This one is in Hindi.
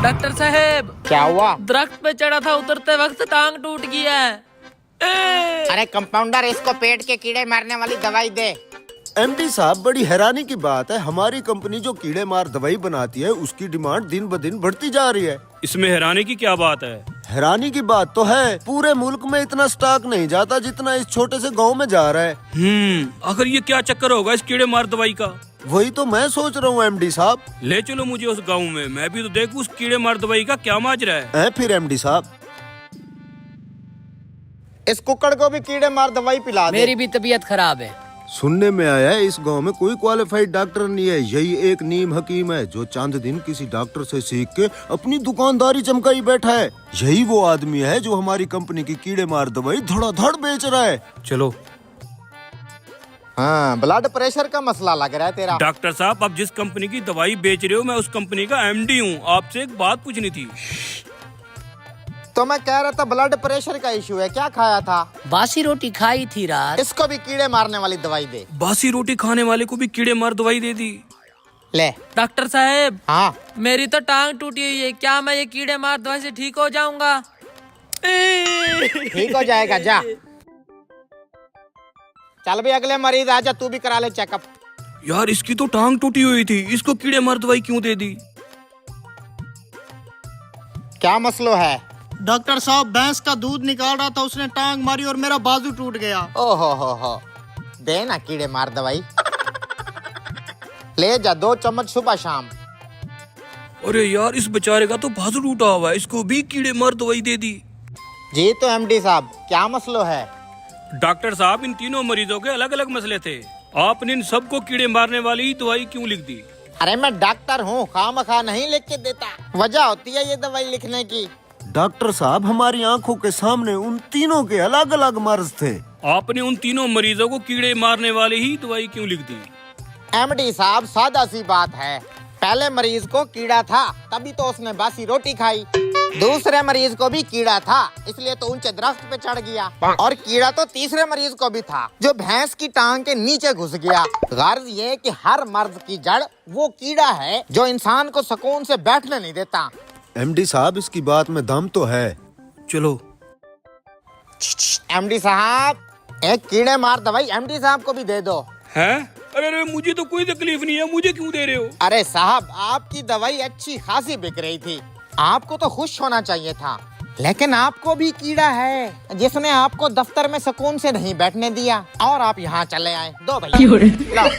डॉक्टर साहब, क्या हुआ? दरख्त पे चढ़ा था, उतरते वक्त टांग टूट गया है। अरे कंपाउंडर, इसको पेट के कीड़े मारने वाली दवाई दे। एमडी साहब, बड़ी हैरानी की बात है, हमारी कंपनी जो कीड़े मार दवाई बनाती है उसकी डिमांड दिन ब दिन बढ़ती जा रही है। इसमें हैरानी की क्या बात है? हैरानी की बात तो है, पूरे मुल्क में इतना स्टॉक नहीं जाता जितना इस छोटे से गांव में जा रहा है। आखिर ये क्या चक्कर होगा इस कीड़े मार दवाई का? वही तो मैं सोच रहा हूँ एमडी साहब। ले चलो मुझे उस गांव में, मैं भी तो देखूं उस कीड़े मार दवाई का क्या माजरा है। फिर एमडी साहब, इस कुक्कड़ को भी कीड़े मार दवाई पिला दे। मेरी भी तबीयत खराब है। सुनने में आया है इस गांव में कोई क्वालिफाइड डॉक्टर नहीं है, यही एक नीम हकीम है जो चंद दिन किसी डॉक्टर से सीख के अपनी दुकानदारी चमकाई बैठा है। यही वो आदमी है जो हमारी कंपनी की कीड़े मार दवाई धड़ाधड़ बेच रहा है। चलो। हाँ, ब्लड प्रेशर का मसला लग रहा है तेरा। डॉक्टर साहब, आप जिस कंपनी की दवाई बेच रहे हो मैं उस कंपनी का एमडी हूँ, आपसे एक बात पूछनी थी। तो मैं कह रहा था ब्लड प्रेशर का इशू है, क्या खाया था? बासी रोटी खाई थी रात। इसको भी कीड़े मारने वाली दवाई दे। बासी रोटी खाने वाले को भी कीड़े मार दवाई दे दी? ले। डॉक्टर साहब, हाँ, मेरी तो टांग टूटी हुई है, क्या मैं ये कीड़े मार दवाई से ठीक हो जाऊंगा? ठीक हो जाएगा, जा। चल भी अगले मरीज आजा, तू भी करा ले चेकअप। यार, इसकी तो टांग टूटी हुई थी, इसको कीड़े मार दवाई क्यों दे दी? क्या मसला है? डॉक्टर साहब, भैंस का दूध निकाल रहा था, उसने टांग मारी और मेरा बाजू टूट गया। ओहो हो, दे ना कीड़े मार दवाई। ले जा, 2 चम्मच सुबह शाम। अरे यार, इस बेचारे का तो बाजू टूटा हुआ है, इसको भी कीड़े मार दवाई दे दी। जी तो एमडी साहब, क्या मसला है? डॉक्टर साहब, इन तीनों मरीजों के अलग अलग मसले थे, आपने इन सबको कीड़े मारने वाली दवाई क्यों लिख दी? अरे मैं डॉक्टर हूँ, खामखा नहीं लिख के देता, वजह होती है ये दवाई लिखने की। डॉक्टर साहब, हमारी आंखों के सामने उन तीनों के अलग अलग मर्ज थे, आपने उन तीनों मरीजों को कीड़े मारने वाली ही दवाई क्यों लिख दी? एमडी साहब, सादा सी बात है, पहले मरीज को कीड़ा था तभी तो उसने बासी रोटी खाई। दूसरे मरीज को भी कीड़ा था, इसलिए तो ऊंचे दरख्त पे चढ़ गया। और कीड़ा तो तीसरे मरीज को भी था, जो भैंस की टांग के नीचे घुस गया। गर्ज ये कि हर मर्ज की जड़ वो कीड़ा है जो इंसान को सुकून से बैठने नहीं देता। एमडी साहब, इसकी बात में दम तो है। चलो। एमडी साहब, एक कीड़े मार दवाई एमडी साहब को भी दे दो। हैं? अरे मुझे तो कोई तकलीफ नहीं है, मुझे क्यों दे रहे हो? अरे साहब, आपकी दवाई अच्छी खासी बिक रही थी, आपको तो खुश होना चाहिए था, लेकिन आपको भी कीड़ा है जिसने आपको दफ्तर में सुकून से नहीं बैठने दिया और आप यहाँ चले आए। दो भैया, लो।